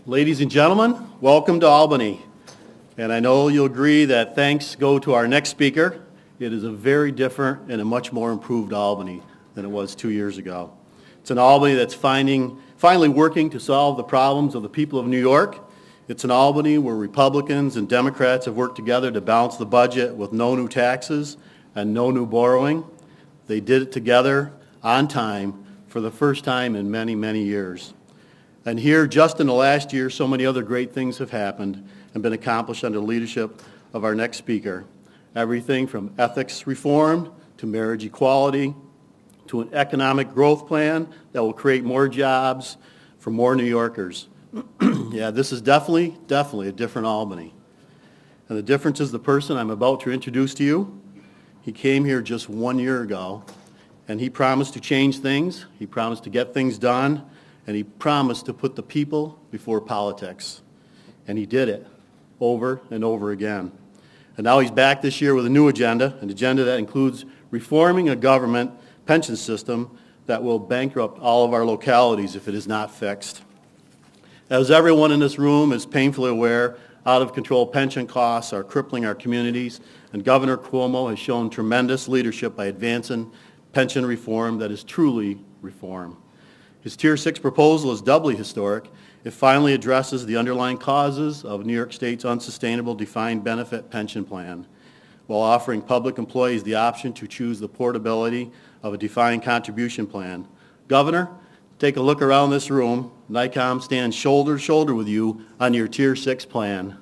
Ladies and gentlemen, welcome to Albany. And I know you'll agree that thanks go to our next speaker. It is a very different and a much more improved Albany than it was 2 years ago. It's an Albany that's finally working to solve the problems of the people of New York. It's an Albany where Republicans and Democrats have worked together to balance the budget with no new taxes and no new borrowing. They did it together on time for the first time in many, many years. And here, just in the last year, so many other great things have happened and been accomplished under the leadership of our next speaker. Everything from ethics reform to marriage equality to an economic growth plan that will create more jobs for more New Yorkers. Yeah, this is definitely a different Albany. And the difference is the person I'm about to introduce to you. He came here just 1 year ago, and he promised to change things. He promised to get things done. And he promised to put the people before politics. And he did it over and over again. And now he's back this year with a new agenda, an agenda that includes reforming a government pension system that will bankrupt all of our localities if it is not fixed. As everyone in this room is painfully aware, out-of-control pension costs are crippling our communities, and Governor Cuomo has shown tremendous leadership by advancing pension reform that is truly reform. His Tier 6 proposal is doubly historic. It finally addresses the underlying causes of New York State's unsustainable defined benefit pension plan, while offering public employees the option to choose the portability of a defined contribution plan. Governor, take a look around this room. NYCOM stands shoulder to shoulder with you on your Tier 6 plan.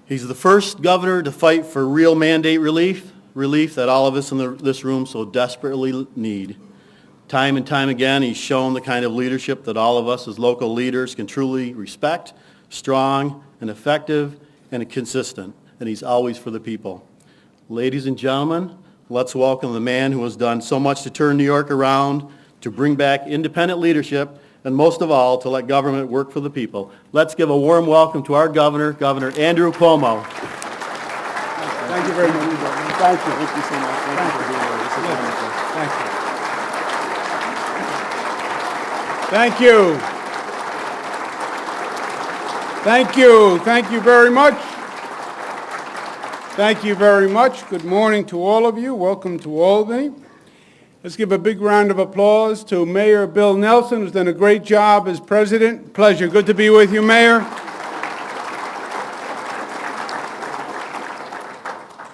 He's the first governor to fight for real mandate relief that all of us in this room so desperately need. Time and time again, he's shown the kind of leadership that all of us as local leaders can truly respect, strong and effective and consistent, and he's always for the people. Ladies and gentlemen, let's welcome the man who has done so much to turn New York around, to bring back independent leadership, and most of all, to let government work for the people. Let's give a warm welcome to our governor, Governor Andrew Cuomo. Thank you very much. Thank you. Thank you so much. Thank you for being here. This is wonderful. Thank you. Thank you. Thank you very much. Thank you very much. Good morning to all of you. Welcome to Albany. Let's give a big round of applause to Mayor Bill Nelson, who's done a great job as president. Pleasure. Good to be with you, Mayor.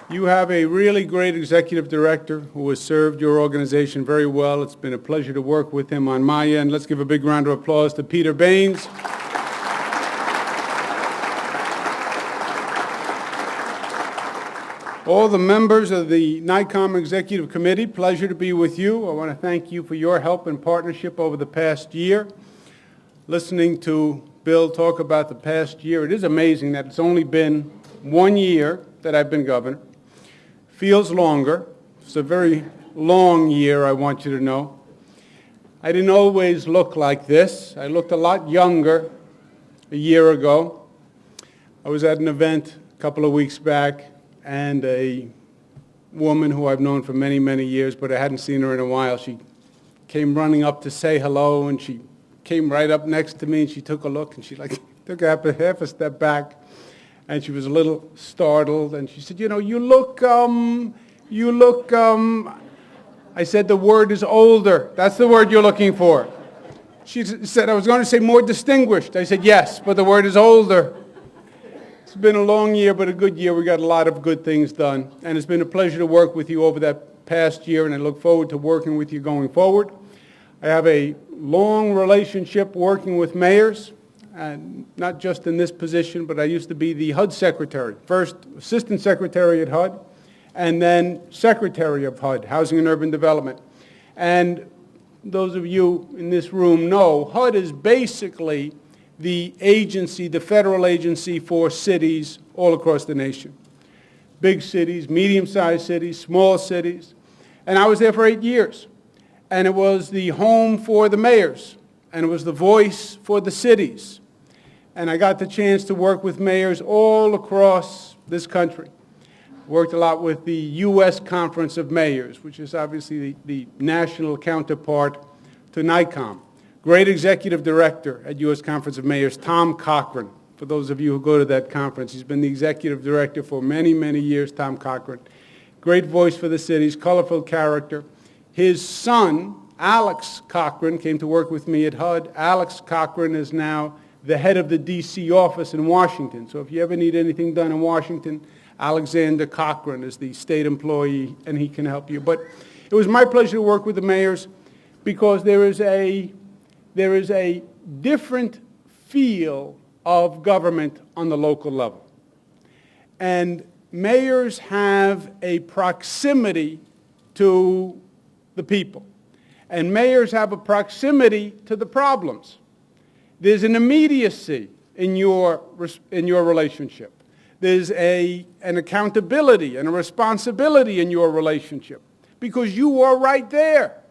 You have a really great executive director who has served your organization very well. It's been a pleasure to work with him on my end. Let's give a big round of applause to Peter Baines. All the members of the NYCOM Executive Committee, pleasure to be with you. I want to thank you for your help and partnership over the past year. Listening to Bill talk about the past year, it is amazing that it's only been 1 year that I've been governor. Feels longer. It's a very long year, I want you to know. I didn't always look like this. I looked a lot younger a year ago. I was at an event a couple of weeks back, and a woman who I've known for many, many years, but I hadn't seen her in a while, she came running up to say hello, and she came right up next to me, and she took a look, and she took half a step back, and she was a little startled, and she said, you look, I said, the word is older. That's the word you're looking for. She said, I was going to say more distinguished. I said, yes, but the word is older. It's been a long year, but a good year. We got a lot of good things done. And it's been a pleasure to work with you over that past year, and I look forward to working with you going forward. I have a long relationship working with mayors, and not just in this position, but I used to be the HUD secretary, first assistant secretary at HUD, and then secretary of HUD, Housing and Urban Development. And those of you in this room know HUD is basically the agency, the federal agency for cities all across the nation. Big cities, medium-sized cities, small cities. And I was there for 8 years. And it was the home for the mayors and it was the voice for the cities. And I got the chance to work with mayors all across this country. Worked a lot with the U.S. Conference of Mayors, which is obviously the national counterpart to NICOM. Great executive director at U.S. Conference of Mayors, Tom Cochran. For those of you who go to that conference, he's been the executive director for many, many years, Tom Cochran. Great voice for the cities, colorful character. His son, Alex Cochran, came to work with me at HUD. Alex Cochran is now the head of the D.C. office in Washington. So if you ever need anything done in Washington, Alexander Cochran is the state employee, and he can help you. But it was my pleasure to work with the mayors because there is a different feel of government on the local level. And mayors have a proximity to the people. And mayors have a proximity to the problems. There's an immediacy in your relationship. There's an accountability and a responsibility in your relationship because you are right there.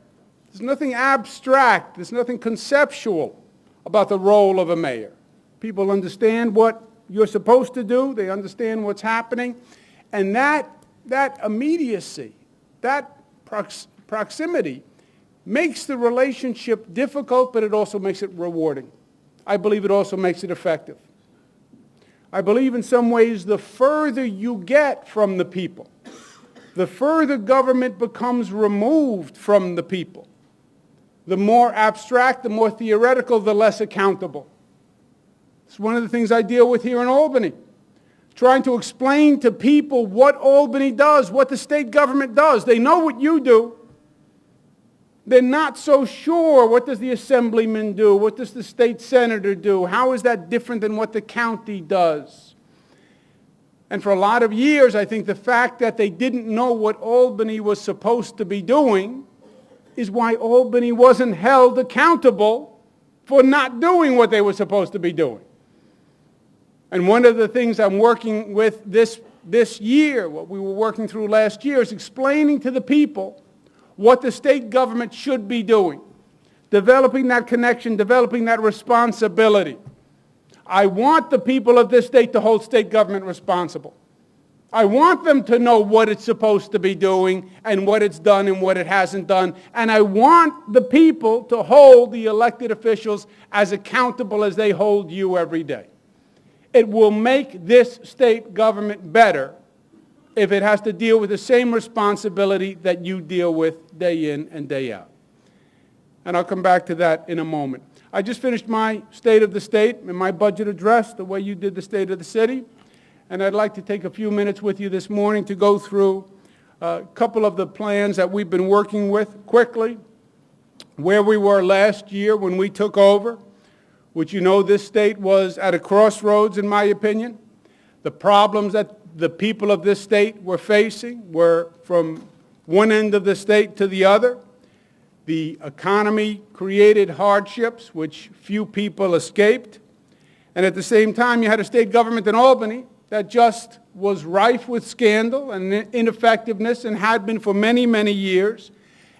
There's nothing abstract. There's nothing conceptual about the role of a mayor. People understand what you're supposed to do. They understand what's happening. And that immediacy, that proximity makes the relationship difficult, but it also makes it rewarding. I believe it also makes it effective. I believe in some ways the further you get from the people, the further government becomes removed from the people, the more abstract, the more theoretical, the less accountable. It's one of the things I deal with here in Albany, trying to explain to people what Albany does, what the state government does. They know what you do. They're not so sure. What does the assemblyman do? What does the state senator do? How is that different than what the county does? And for a lot of years, I think the fact that they didn't know what Albany was supposed to be doing is why Albany wasn't held accountable for not doing what they were supposed to be doing. And one of the things I'm working with this year, what we were working through last year, is explaining to the people what the state government should be doing, developing that connection, developing that responsibility. I want the people of this state to hold state government responsible. I want them to know what it's supposed to be doing and what it's done and what it hasn't done. And I want the people to hold the elected officials as accountable as they hold you every day. It will make this state government better if it has to deal with the same responsibility that you deal with day in and day out. And I'll come back to that in a moment. I just finished my State of the State and my budget address, the way you did the State of the City. And I'd like to take a few minutes with you this morning to go through a couple of the plans that we've been working with quickly, where we were last year when we took over, which you know this state was at a crossroads, in my opinion. The problems that the people of this state were facing were from one end of the state to the other. The economy created hardships which few people escaped. And at the same time, you had a state government in Albany that just was rife with scandal and ineffectiveness and had been for many, many years.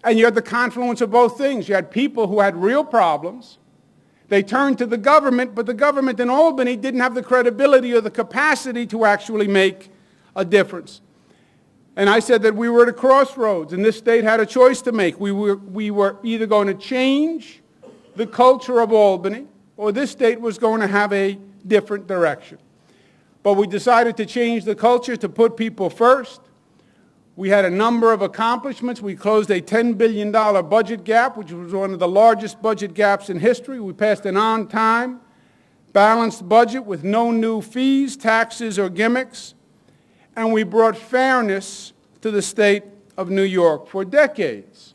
And you had the confluence of both things. You had people who had real problems. They turned to the government, but the government in Albany didn't have the credibility or the capacity to actually make a difference. And I said that we were at a crossroads, and this state had a choice to make. We were either going to change the culture of Albany, or this state was going to have a different direction. But we decided to change the culture to put people first. We had a number of accomplishments. We closed a $10 billion budget gap, which was one of the largest budget gaps in history. We passed an on-time, balanced budget with no new fees, taxes, or gimmicks. And we brought fairness to the state of New York. For decades,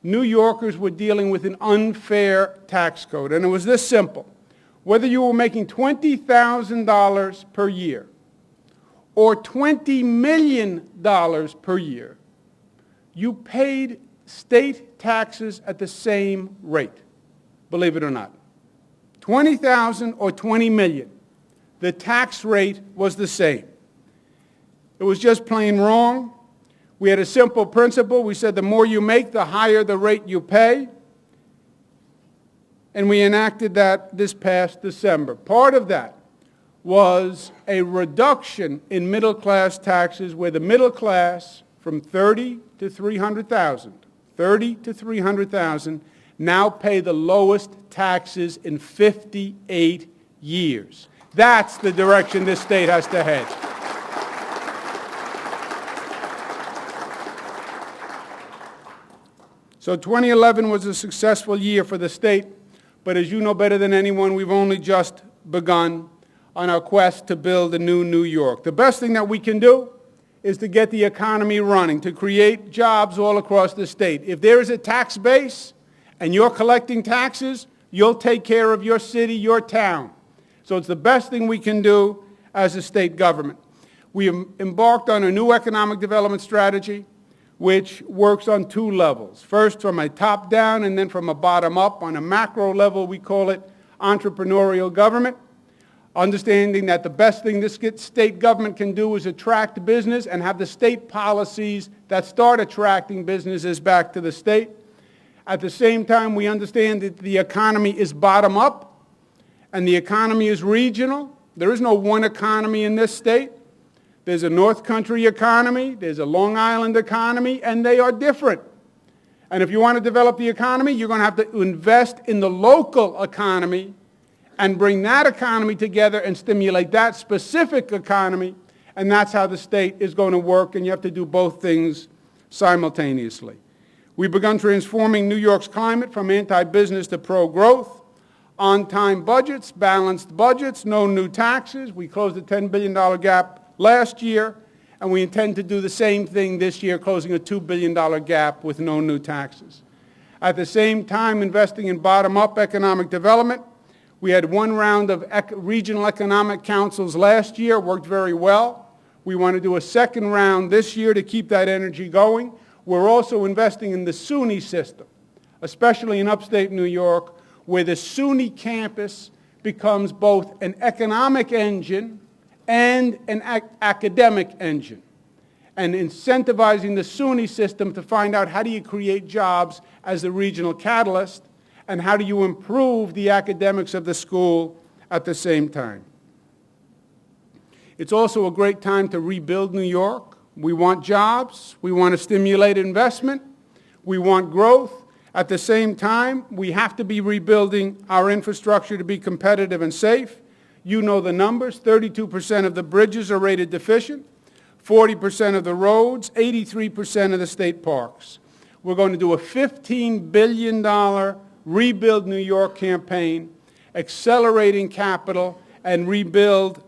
New Yorkers were dealing with an unfair tax code. And it was this simple. Whether you were making $20,000 per year or $20 million per year, you paid state taxes at the same rate, believe it or not. $20,000 or $20 million, the tax rate was the same. It was just plain wrong. We had a simple principle. We said the more you make, the higher the rate you pay. and we enacted that this past December. Part of that was a reduction in middle-class taxes where the middle class from 30 to 300,000 now pay the lowest taxes in 58 years. That's the direction this state has to head. So 2011 was a successful year for the state, but as you know better than anyone, we've only just begun on our quest to build a new New York. The best thing that we can do is to get the economy running, to create jobs all across the state. If there is a tax base and you're collecting taxes, you'll take care of your city, your town. So it's the best thing we can do as a state government. We embarked on a new economic development strategy which works on two levels. First from a top-down and then from a bottom-up. On a macro level, we call it entrepreneurial government, understanding that the best thing this state government can do is attract business and have the state policies that start attracting businesses back to the state. At the same time, we understand that the economy is bottom-up and the economy is regional. There is no one economy in this state. There's a North Country economy, there's a Long Island economy, and they are different. And if you want to develop the economy, you're going to have to invest in the local economy and bring that economy together and stimulate that specific economy, and that's how the state is going to work, and you have to do both things simultaneously. We've begun transforming New York's climate from anti-business to pro-growth, on-time budgets, balanced budgets, no new taxes. We closed a $10 billion gap last year, and we intend to do the same thing this year, closing a $2 billion gap with no new taxes. At the same time, investing in bottom-up economic development. We had one round of regional economic councils last year, worked very well. We want to do a second round this year to keep that energy going. We're also investing in the SUNY system, especially in upstate New York, where the SUNY campus becomes both an economic engine and an academic engine, and incentivizing the SUNY system to find out how do you create jobs as the regional catalyst, and how do you improve the academics of the school at the same time. It's also a great time to rebuild New York. We want jobs, we want to stimulate investment, we want growth. At the same time, we have to be rebuilding our infrastructure to be competitive and safe. You know the numbers. 32% of the bridges are rated deficient, 40% of the roads, 83% of the state parks. We're going to do a $15 billion Rebuild New York campaign, accelerating capital, and rebuild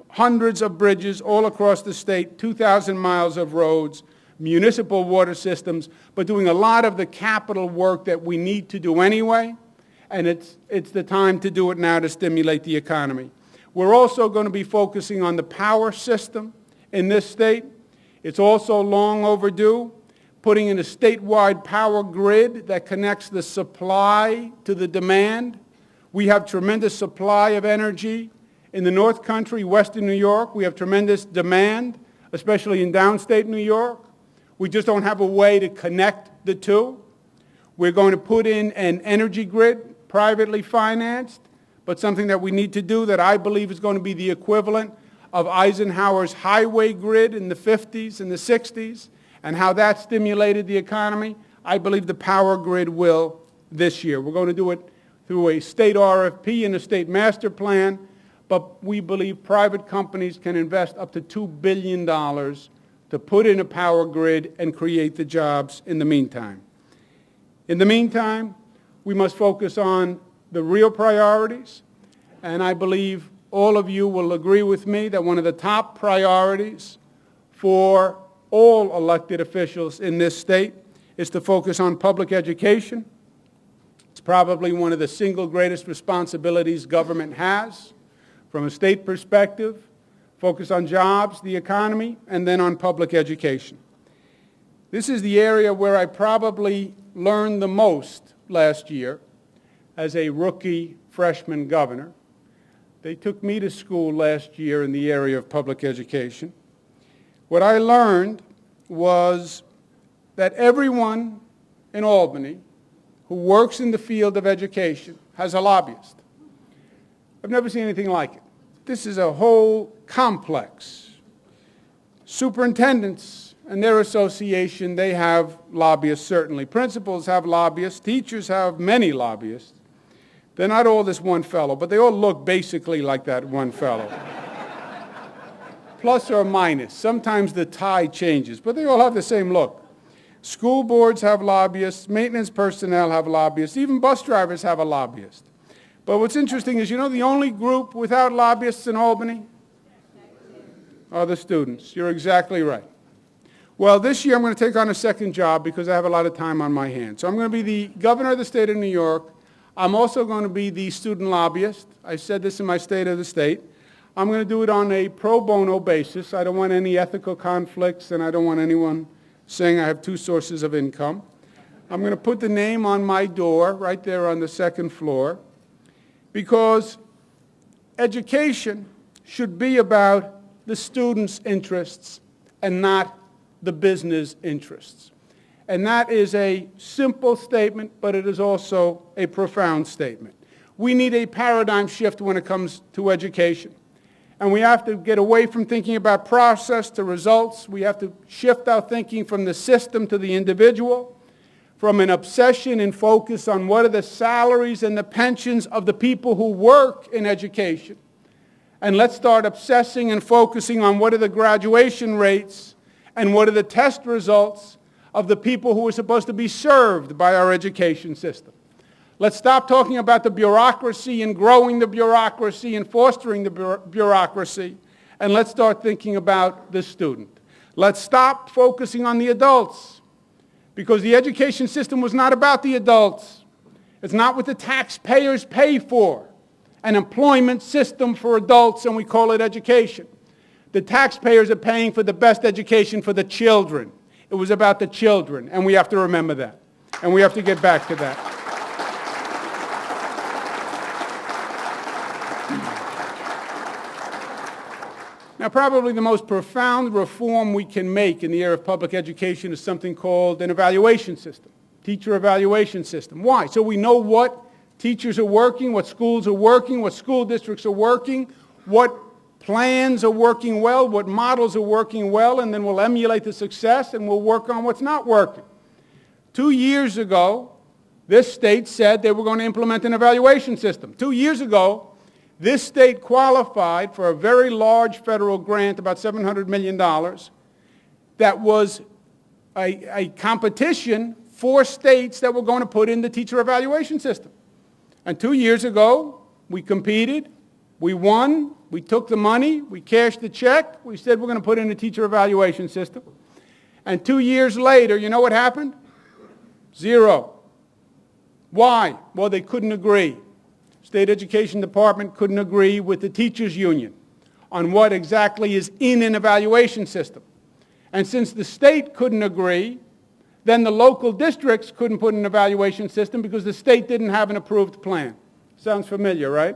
hundreds of bridges all across the state, 2,000 miles of roads, municipal water systems, but doing a lot of the capital work that we need to do anyway. And it's the time to do it now to stimulate the economy. We're also going to be focusing on the power system in this state. It's also long overdue, putting in a statewide power grid that connects the supply to the demand. We have tremendous supply of energy in the North Country, Western New York. We have tremendous demand, especially in downstate New York. We just don't have a way to connect the two. We're going to put in an energy grid, privately financed, but something that we need to do that I believe is going to be the equivalent of Eisenhower's highway grid in the 50s and the 60s, and how that stimulated the economy. I believe the power grid will this year. We're going to do it through a state RFP and a state master plan, but we believe private companies can invest up to $2 billion to put in a power grid and create the jobs in the meantime. In the meantime, we must focus on the real priorities, and I believe all of you will agree with me that one of the top priorities for all elected officials in this state is to focus on public education. It's probably one of the single greatest responsibilities government has. From a state perspective, focus on jobs, the economy, and then on public education. This is the area where I probably learned the most last year as a rookie freshman governor. They took me to school last year in the area of public education. What I learned was that everyone in Albany who works in the field of education has a lobbyist. I've never seen anything like it. This is a whole complex. Superintendents and their association, they have lobbyists, certainly. Principals have lobbyists. Teachers have many lobbyists. They're not all this one fellow, but they all look basically like that one fellow. Plus or minus. Sometimes the tie changes, but they all have the same look. School boards have lobbyists. Maintenance personnel have lobbyists. Even bus drivers have a lobbyist. But what's interesting is, you know, the only group without lobbyists in Albany are the students. You're exactly right. Well, this year I'm going to take on a second job because I have a lot of time on my hands. So I'm going to be the governor of the state of New York. I'm also going to be the student lobbyist. I said this in my State of the State. I'm going to do it on a pro bono basis. I don't want any ethical conflicts, and I don't want anyone saying I have two sources of income. I'm going to put the name on my door right there on the second floor, because education should be about the students' interests and not the business interests. And that is a simple statement, but it is also a profound statement. We need a paradigm shift when it comes to education. And we have to get away from thinking about process to results. We have to shift our thinking from the system to the individual, from an obsession and focus on what are the salaries and the pensions of the people who work in education. And let's start obsessing and focusing on what are the graduation rates and what are the test results of the people who are supposed to be served by our education system. Let's stop talking about the bureaucracy and growing the bureaucracy and fostering the bureaucracy, and let's start thinking about the student. Let's stop focusing on the adults, because the education system was not about the adults. It's not what the taxpayers pay for, an employment system for adults, and we call it education. The taxpayers are paying for the best education for the children. It was about the children, and we have to remember that, and we have to get back to that. Now, probably the most profound reform we can make in the area of public education is something called an evaluation system, teacher evaluation system. Why? So we know what teachers are working, what schools are working, what school districts are working, what plans are working well, what models are working well, and then we'll emulate the success and we'll work on what's not working. 2 years ago, this state said they were going to implement an evaluation system. 2 years ago, this state qualified for a very large federal grant, about $700 million, that was a competition for states that were going to put in the teacher evaluation system. And 2 years ago, we competed, we won, we took the money, we cashed the check, we said we're going to put in a teacher evaluation system. And 2 years later, you know what happened? Zero. Why? Well, they couldn't agree. State Education Department couldn't agree with the teachers union on what exactly is in an evaluation system. And since the state couldn't agree, then the local districts couldn't put in an evaluation system because the state didn't have an approved plan. Sounds familiar, right?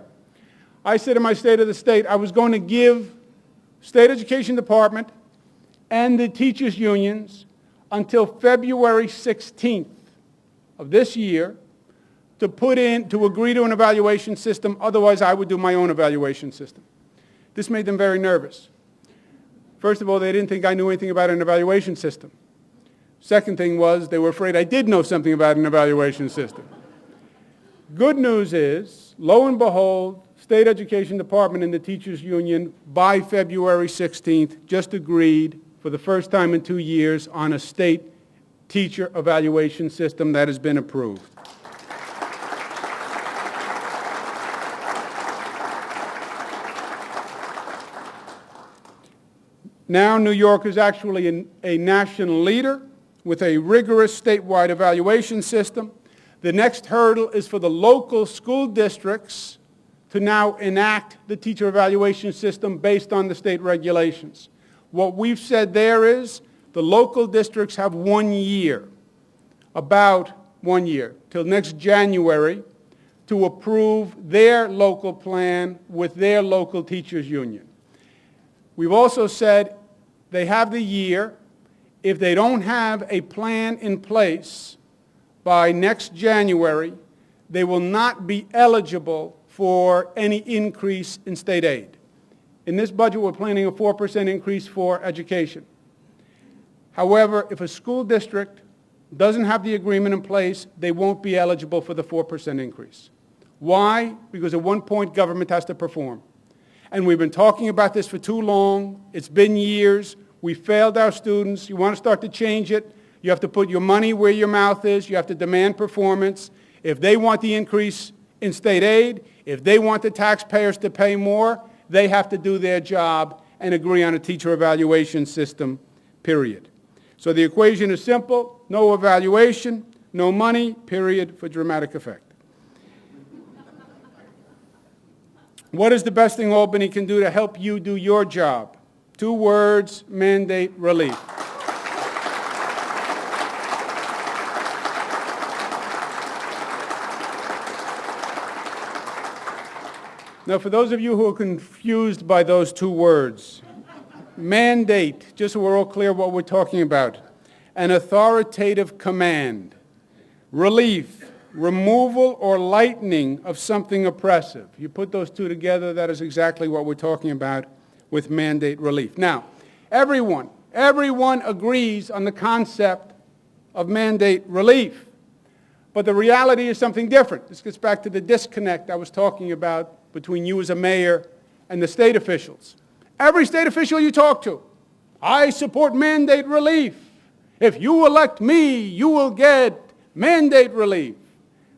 I said in my State of the State, I was going to give State Education Department and the teachers unions until February 16th of this year to agree to an evaluation system. Otherwise, I would do my own evaluation system. This made them very nervous. First of all, they didn't think I knew anything about an evaluation system. Second thing was, they were afraid I did know something about an evaluation system. Good news is, lo and behold, State Education Department and the teachers union, by February 16th, just agreed for the first time in 2 years on a state teacher evaluation system that has been approved. Now New York is actually a national leader with a rigorous statewide evaluation system. The next hurdle is for the local school districts to now enact the teacher evaluation system based on the state regulations. What we've said there is the local districts have 1 year, about 1 year, till next January, to approve their local plan with their local teachers union. We've also said they have the year. If they don't have a plan in place by next January, they will not be eligible for any increase in state aid. In this budget, we're planning a 4% increase for education. However, if a school district doesn't have the agreement in place, they won't be eligible for the 4% increase. Why? Because at one point, government has to perform. And we've been talking about this for too long. It's been years. We failed our students. You want to start to change it, you have to put your money where your mouth is. You have to demand performance. If they want the increase in state aid, if they want the taxpayers to pay more, they have to do their job and agree on a teacher evaluation system, period. So the equation is simple: no evaluation, no money, period, for dramatic effect. What is the best thing Albany can do to help you do your job? 2 words: mandate relief. Now, for those of you who are confused by those 2 words, mandate, just so we're all clear what we're talking about, an authoritative command. Relief, removal or lightening of something oppressive. You put those 2 together, that is exactly what we're talking about with mandate relief. Now, everyone agrees on the concept of mandate relief, but the reality is something different. This gets back to the disconnect I was talking about between you as a mayor and the state officials. Every state official you talk to, I support mandate relief. If you elect me, you will get mandate relief.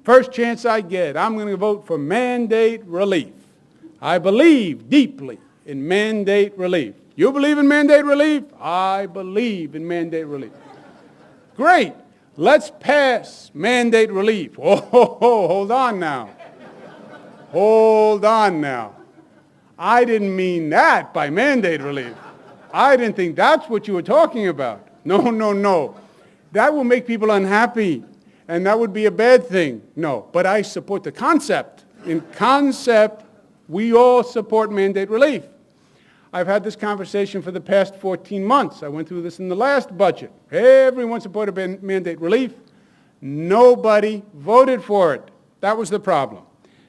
First chance I get, I'm going to vote for mandate relief. I believe deeply in mandate relief. You believe in mandate relief? I believe in mandate relief. Great. Let's pass mandate relief. Oh, hold on now. Hold on now. I didn't mean that by mandate relief. I didn't think that's what you were talking about. No. That will make people unhappy, and that would be a bad thing. No, but I support the concept. In concept, we all support mandate relief. I've had this conversation for the past 14 months. I went through this in the last budget. Everyone supported mandate relief. Nobody voted for it. That was the problem.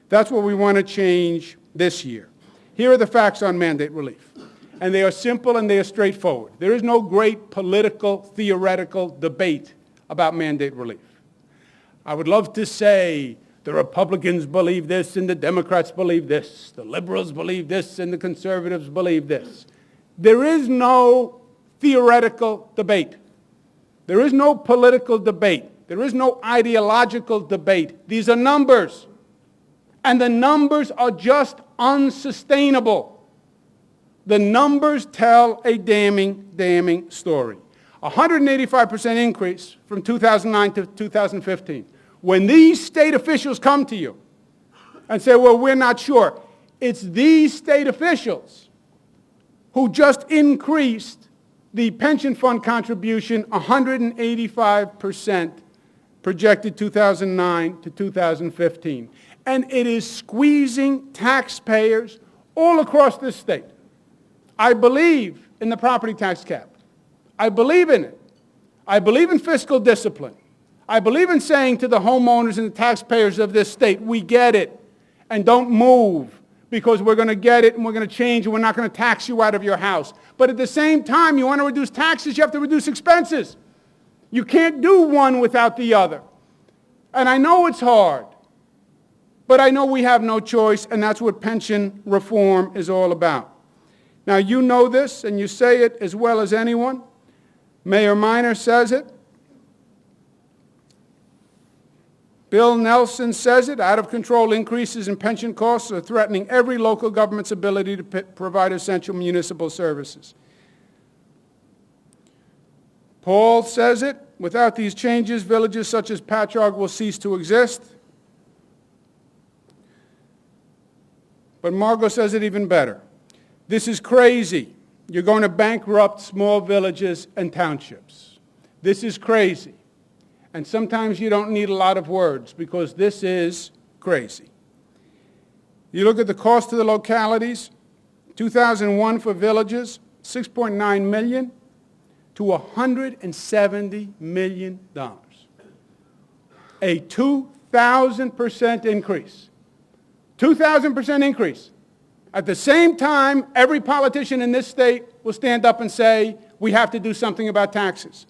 That's what we want to change this year. Here are the facts on mandate relief. And they are simple and they are straightforward. There is no great political, theoretical debate about mandate relief. I would love to say the Republicans believe this and the Democrats believe this, the liberals believe this and the conservatives believe this. There is no theoretical debate. There is no political debate. There is no ideological debate. These are numbers. And the numbers are just unsustainable. The numbers tell a damning story. 185% increase from 2009 to 2015. When these state officials come to you and say, well, we're not sure, it's these state officials who just increased the pension fund contribution 185% projected 2009 to 2015. And it is squeezing taxpayers all across this state. I believe in the property tax cap. I believe in it. I believe in fiscal discipline. I believe in saying to the homeowners and the taxpayers of this state, we get it, and don't move, because we're going to get it and we're going to change and we're not going to tax you out of your house. But at the same time, you want to reduce taxes, you have to reduce expenses. You can't do one without the other. And I know it's hard. But I know we have no choice, and that's what pension reform is all about. Now, you know this, and you say it as well as anyone. Mayor Miner says it. Bill Nelson says it. Out-of-control increases in pension costs are threatening every local government's ability to provide essential municipal services. Paul says it. Without these changes, villages such as Patchogue will cease to exist. But Margot says it even better. This is crazy. You're going to bankrupt small villages and townships. This is crazy. And sometimes you don't need a lot of words, because this is crazy. You look at the cost to the localities, 2001 for villages, $6.9 million to $170 million. A 2,000 2,000% increase. 2,000% increase. At the same time, every politician in this state will stand up and say, we have to do something about taxes.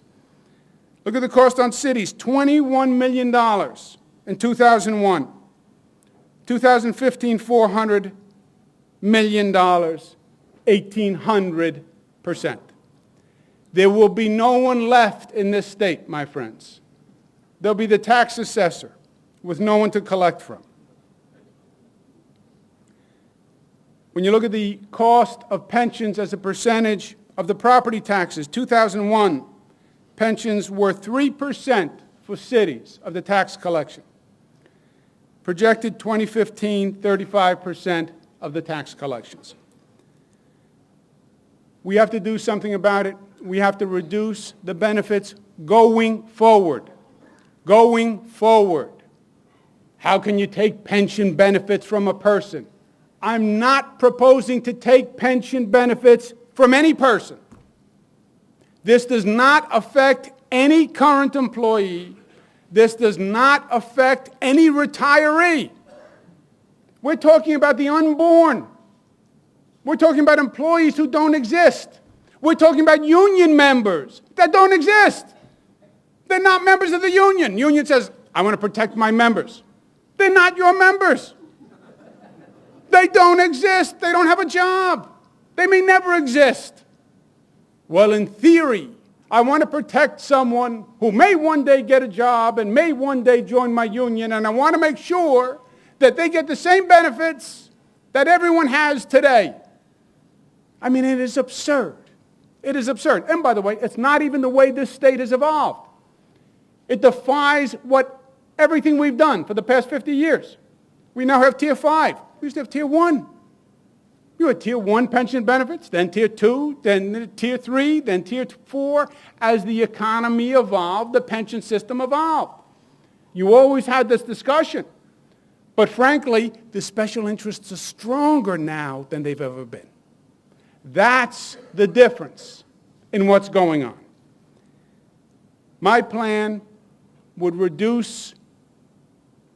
Look at the cost on cities, $21 million in 2001. 2015, $400 million, 1,800%. There will be no one left in this state, my friends. There'll be the tax assessor with no one to collect from. When you look at the cost of pensions as a percentage of the property taxes, 2001, pensions were 3% for cities of the tax collection. Projected 2015, 35% of the tax collections. We have to do something about it. We have to reduce the benefits going forward. Going forward. How can you take pension benefits from a person? I'm not proposing to take pension benefits from any person. This does not affect any current employee. This does not affect any retiree. We're talking about the unborn. We're talking about employees who don't exist. We're talking about union members that don't exist. They're not members of the union. Union says, I want to protect my members. They're not your members. They don't exist. They don't have a job. They may never exist. Well, in theory, I want to protect someone who may one day get a job and may one day join my union, and I want to make sure that they get the same benefits that everyone has today. I mean, it is absurd. It is absurd. And by the way, it's not even the way this state has evolved. It defies everything we've done for the past 50 years. We now have Tier 5. We used to have Tier 1. You had Tier 1 pension benefits, then Tier 2, then Tier 3, then Tier 4. As the economy evolved, the pension system evolved. You always had this discussion. But frankly, the special interests are stronger now than they've ever been. That's the difference in what's going on. My plan would reduce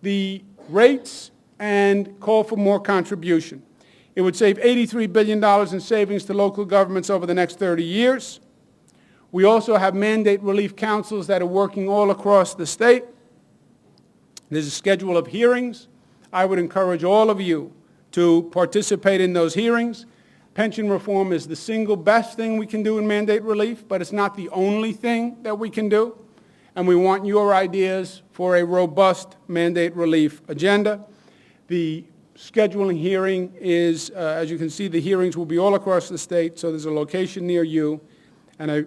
the rates and call for more contribution. It would save $83 billion in savings to local governments over the next 30 years. We also have mandate relief councils that are working all across the state. There's a schedule of hearings. I would encourage all of you to participate in those hearings. Pension reform is the single best thing we can do in mandate relief, but it's not the only thing that we can do. And we want your ideas for a robust mandate relief agenda. The scheduling hearing is, as you can see, the hearings will be all across the state, so there's a location near you, and I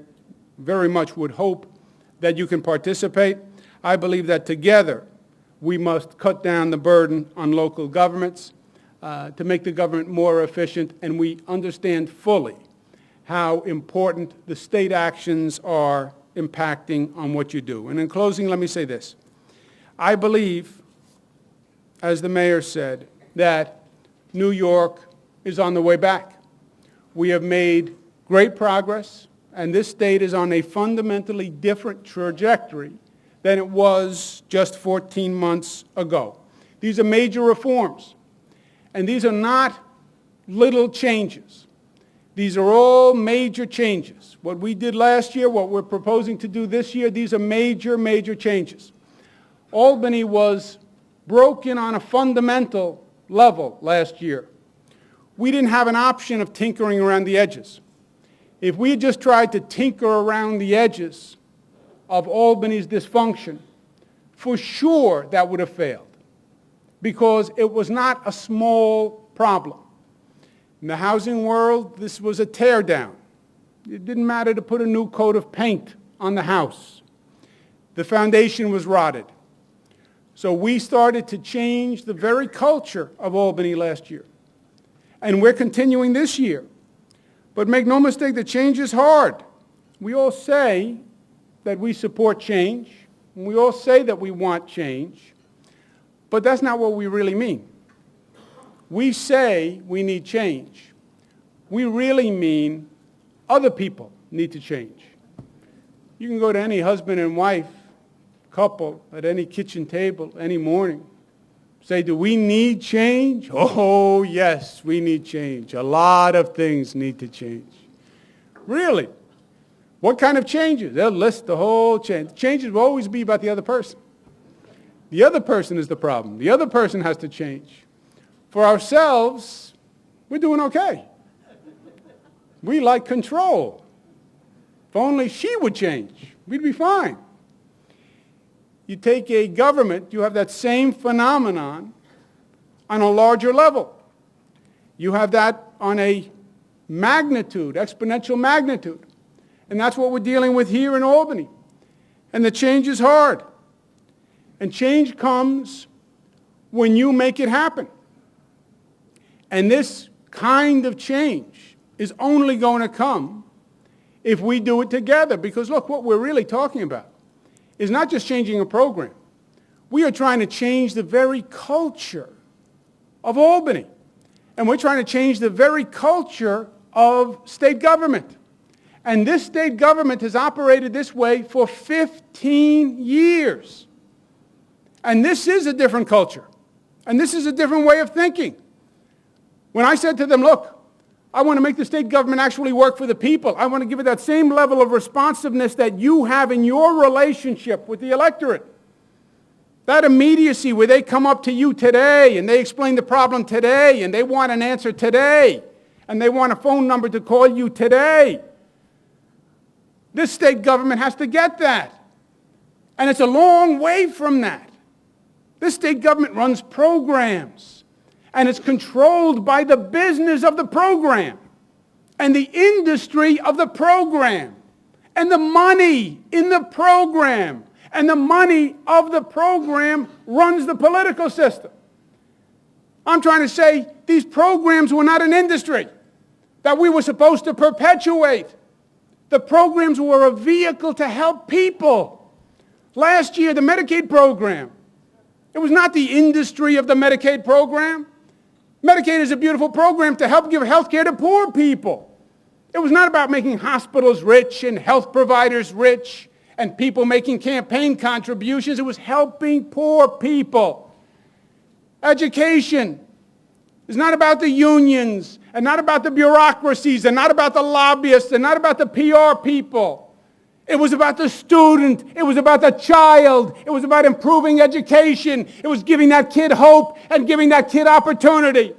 very much would hope that you can participate. I believe that together we must cut down the burden on local governments to make the government more efficient, and we understand fully how important the state actions are impacting on what you do. And in closing, let me say this. I believe, as the mayor said, that New York is on the way back. We have made great progress, and this state is on a fundamentally different trajectory than it was just 14 months ago. These are major reforms, and these are not little changes. These are all major changes. What we did last year, what we're proposing to do this year, these are major, major changes. Albany was broken on a fundamental level last year. We didn't have an option of tinkering around the edges. If we had just tried to tinker around the edges of Albany's dysfunction, for sure that would have failed, because it was not a small problem. In the housing world, this was a tear down. It didn't matter to put a new coat of paint on the house. The foundation was rotted. So we started to change the very culture of Albany last year. And we're continuing this year. But make no mistake, the change is hard. We all say that we support change. And we all say that we want change. But that's not what we really mean. We say we need change. We really mean other people need to change. You can go to any husband and wife couple at any kitchen table any morning say, do we need change? Oh, yes, we need change. A lot of things need to change. Really? What kind of changes? They'll list the whole change. Changes will always be about the other person. The other person is the problem. The other person has to change. For ourselves, we're doing okay. We like control. If only she would change, we'd be fine. You take a government, you have that same phenomenon on a larger level. You have that on a magnitude, exponential magnitude. And that's what we're dealing with here in Albany. And the change is hard. And change comes when you make it happen. And this kind of change is only going to come if we do it together. Because look, what we're really talking about is not just changing a program. We are trying to change the very culture of Albany. And we're trying to change the very culture of state government. And this state government has operated this way for 15 years. And this is a different culture. And this is a different way of thinking. When I said to them, look, I want to make the state government actually work for the people. I want to give it that same level of responsiveness that you have in your relationship with the electorate. That immediacy where they come up to you today and they explain the problem today and they want an answer today and they want a phone number to call you today. This state government has to get that. And it's a long way from that. This state government runs programs. And it's controlled by the business of the program and the industry of the program and the money in the program. And the money of the program runs the political system. I'm trying to say these programs were not an industry that we were supposed to perpetuate. The programs were a vehicle to help people. Last year, the Medicaid program, it was not the industry of the Medicaid program. Medicaid is a beautiful program to help give health care to poor people. It was not about making hospitals rich and health providers rich and people making campaign contributions. It was helping poor people. Education is not about the unions and not about the bureaucracies and not about the lobbyists and not about the PR people. It was about the student. It was about the child. It was about improving education. It was giving that kid hope and giving that kid opportunity.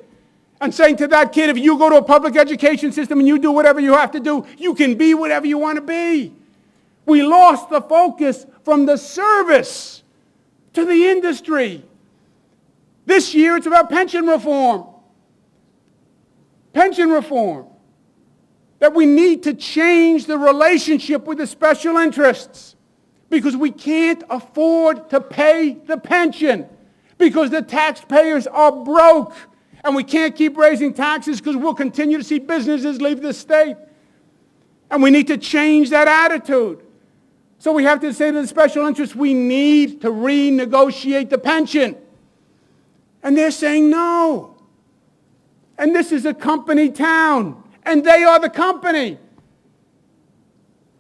And saying to that kid, if you go to a public education system and you do whatever you have to do, you can be whatever you want to be. We lost the focus from the service to the industry. This year it's about pension reform. Pension reform. That we need to change the relationship with the special interests because we can't afford to pay the pension because the taxpayers are broke and we can't keep raising taxes because we'll continue to see businesses leave the state. And we need to change that attitude. So we have to say to the special interests, we need to renegotiate the pension. And they're saying no. And this is a company town. And they are the company.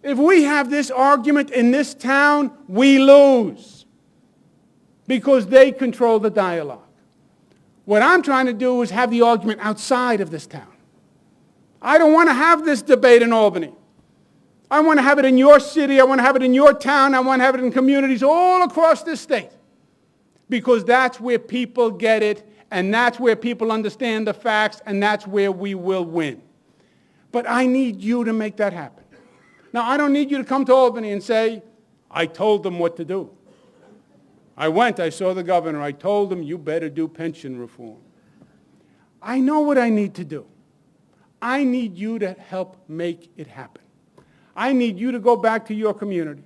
If we have this argument in this town, we lose. Because they control the dialogue. What I'm trying to do is have the argument outside of this town. I don't want to have this debate in Albany. I want to have it in your city. I want to have it in your town. I want to have it in communities all across this state. Because that's where people get it, and that's where people understand the facts, and that's where we will win. But I need you to make that happen. Now, I don't need you to come to Albany and say, I told them what to do. I went, I saw the governor, I told him, you better do pension reform. I know what I need to do. I need you to help make it happen. I need you to go back to your community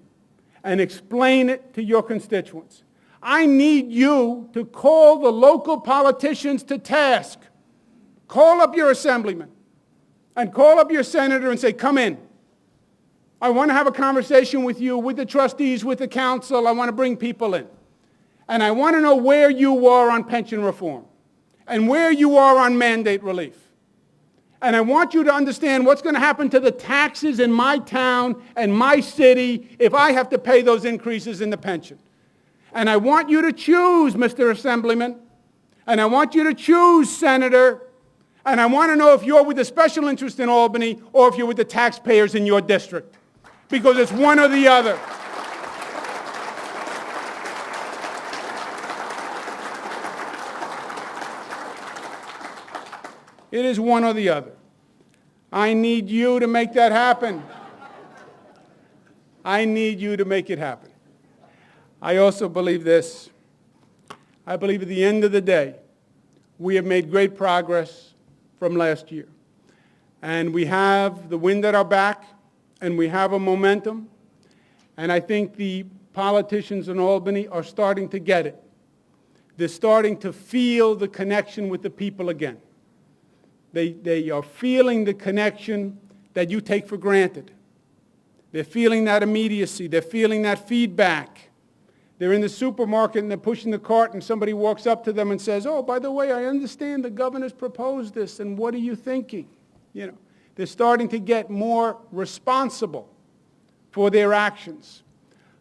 and explain it to your constituents. I need you to call the local politicians to task. Call up your assemblyman and call up your senator and say, come in. I want to have a conversation with you, with the trustees, with the council. I want to bring people in. And I want to know where you are on pension reform and where you are on mandate relief. And I want you to understand what's going to happen to the taxes in my town and my city if I have to pay those increases in the pension. And I want you to choose, Mr. Assemblyman. And I want you to choose, Senator. And I want to know if you're with the special interest in Albany or if you're with the taxpayers in your district. Because it's one or the other. It is one or the other. I need you to make that happen. I need you to make it happen. I also believe this. I believe at the end of the day, we have made great progress from last year. And we have the wind at our back, and we have a momentum. And I think the politicians in Albany are starting to get it. They're starting to feel the connection with the people again. They are feeling the connection that you take for granted. They're feeling that immediacy. They're feeling that feedback. They're in the supermarket and they're pushing the cart and somebody walks up to them and says, oh, by the way, I understand the governor's proposed this, and what are you thinking? You know, they're starting to get more responsible for their actions.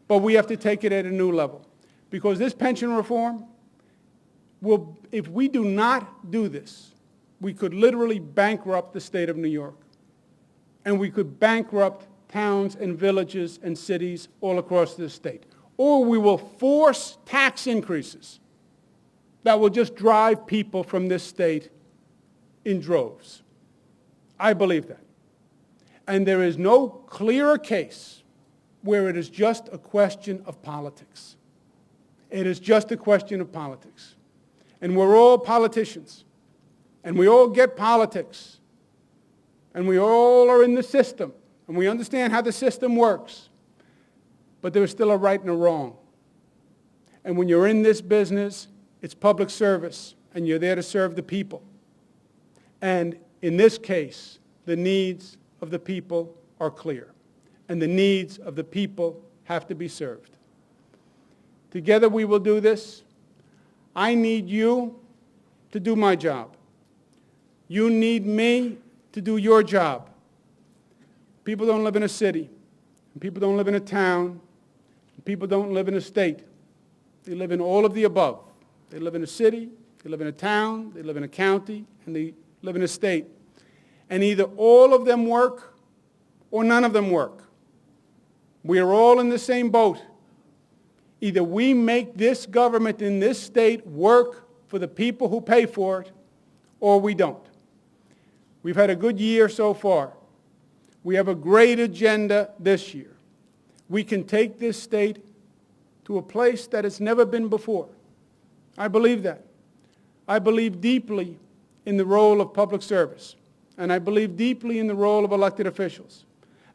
But we have to take it at a new level. Because this pension reform will, if we do not do this, we could literally bankrupt the state of New York. And we could bankrupt towns and villages and cities all across this state. Or we will force tax increases that will just drive people from this state in droves. I believe that. And there is no clearer case where it is just a question of politics. It is just a question of politics. And we're all politicians. And we all get politics. And we all are in the system. And we understand how the system works. But there is still a right and a wrong. And when you're in this business, it's public service. And you're there to serve the people. And in this case, the needs of the people are clear. And the needs of the people have to be served. Together we will do this. I need you to do my job. You need me to do your job. People don't live in a city. And people don't live in a town. And people don't live in a state. They live in all of the above. They live in a city, they live in a town, they live in a county, and they live in a state. And either all of them work or none of them work. We are all in the same boat. Either we make this government in this state work for the people who pay for it, or we don't. We've had a good year so far. We have a great agenda this year. We can take this state to a place that it's never been before. I believe that. I believe deeply in the role of public service. And I believe deeply in the role of elected officials.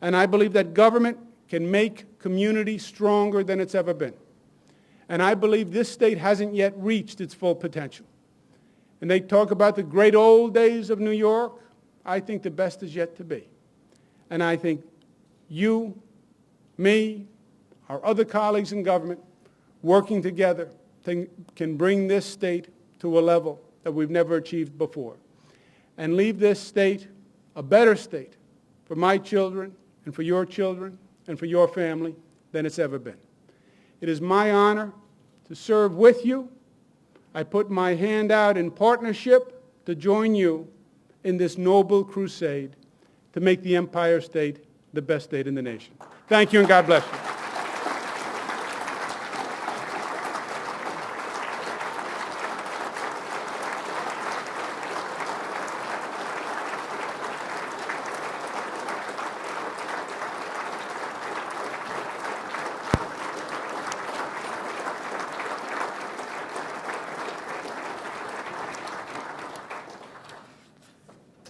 And I believe that government can make community stronger than it's ever been. And I believe this state hasn't yet reached its full potential. And they talk about the great old days of New York. I think the best is yet to be. And I think you, me, our other colleagues in government, working together can bring this state to a level that we've never achieved before. And leave this state a better state for my children and for your children and for your family than it's ever been. It is my honor to serve with you. I put my hand out in partnership to join you in this noble crusade to make the Empire State the best state in the nation. Thank you, and God bless you.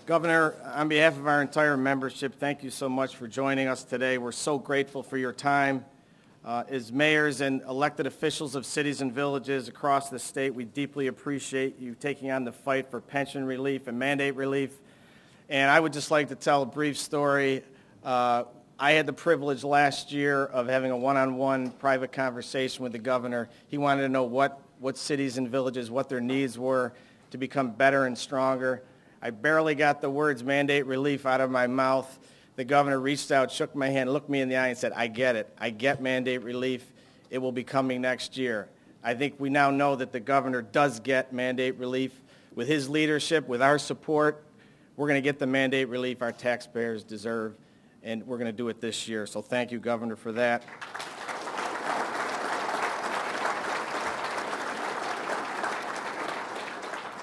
Governor, on behalf of our entire membership, thank you so much for joining us today. We're so grateful for your time. As mayors and elected officials of cities and villages across the state, we deeply appreciate you taking on the fight for pension relief and mandate relief. And I would just like to tell a brief story. I had the privilege last year of having a one-on-one private conversation with the governor. He wanted to know what cities and villages, what their needs were to become better and stronger. I barely got the words mandate relief out of my mouth. The governor reached out, shook my hand, looked me in the eye and said, I get it. I get mandate relief. It will be coming next year. I think we now know that the governor does get mandate relief. With his leadership, with our support, we're going to get the mandate relief our taxpayers deserve, and we're going to do it this year. So thank you, Governor, for that.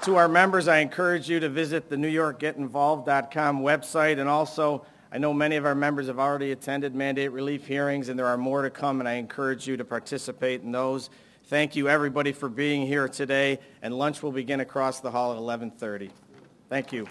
To our members, I encourage you to visit the NewYorkGetInvolved.com website, and also, I know many of our members have already attended mandate relief hearings, and there are more to come, and I encourage you to participate in those. Thank you, everybody, for being here today, and lunch will begin across the hall at 11:30. Thank you.